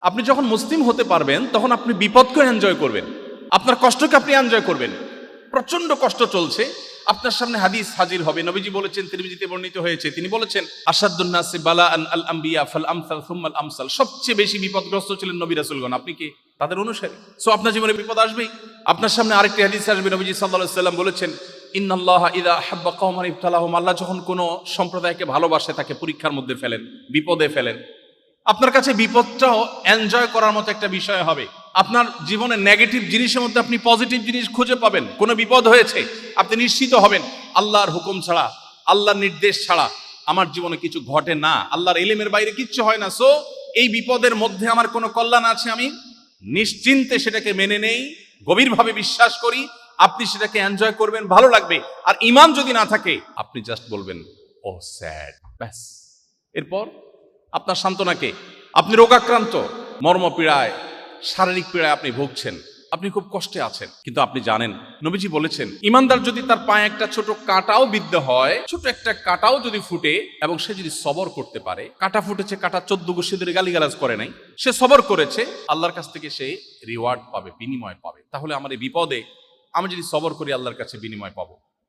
আপনি যখন মুসলিম হতে পারবেন তখন আপনি বিপদকে এনজয় করবেন, আপনার কষ্টকে আপনি এনজয় করবেন। প্রচন্ড কষ্ট চলছে, আপনার সামনে হাদিস হাজির হবে। নবীজি বলেছেন, তিরমিজিতে বর্ণিত হয়েছে, তিনি বলেছেন আশাদ্দুন নাসি বালাআন আল আমবিয়া ফাল আমসাল সুম্মাল আমসাল। সবচেয়ে বেশি বিপদগ্রস্ত ছিলেন নবী রাসূলগণ। আপনি কি তাদের অনুসারী? সো আপনার জীবনে বিপদ আসবেই। আপনার সামনে আরেকটি হাদিস আসবে, নবীজি সাল্লাল্লাহু আলাইহি সাল্লাম বলেছেন ইন্নাল্লাহা ইযা আহাব্বা কওমান ইবতালাহুম। আল্লাহ যখন কোনো সম্প্রদায়কে ভালোবাসে তাকে পরীক্ষার মধ্যে ফেলেন, বিপদে ফেলেন। আপনার কাছে বিপদটাও এনজয় করার মতো একটা বিষয় হবে। আপনার জীবনে নেগেটিভ জিনিসের মধ্যে আপনি পজিটিভ জিনিস খুঁজে পাবেন। কোনো বিপদ হয়েছে, আপনি নিশ্চিত হবেন আল্লাহর হুকুম ছাড়া, আল্লাহর নির্দেশ ছাড়া আমার জীবনে কিছু ঘটে না, আল্লাহর ইলমের বাইরে কিচ্ছু হয় না। সো এই বিপদের মধ্যে আমার কোনো কল্যাণ আছে, আমি নিশ্চিন্তে সেটাকে মেনে নেই, গভীরভাবে বিশ্বাস করি। আপনি সেটাকে এনজয় করবেন, ভালো লাগবে। আর ঈমান যদি না থাকে, আপনি জাস্ট বলবেন ও স্যাড, ব্যাস। এরপর আপনার সান্ত্বনাকে, আপনি রোগাক্রান্ত, মর্মপীড়ায়, শারীরিক পীড়ায় আপনি ভুগছেন, আপনি খুব কষ্টে আছেন, কিন্তু আপনি জানেন নবীজি বলেছেন ঈমানদার যদি তার পায়ে একটা ছোট কাঁটাও বিদ্ধ হয়, ছোট একটা কাঁটাও যদি ফুটে এবং সে যদি সবর করতে পারে, কাঁটা ফুটেছে, কাঁটা 14 গোষ্ঠী ধরে গালিগালাজ করে নাই, সে সবর করেছে, আল্লাহর কাছ থেকে সে রিওয়ার্ড পাবে, বিনিময় পাবে। তাহলে আমার এই বিপদে আমি যদি সবর করি, আল্লাহর কাছে বিনিময় পাবো।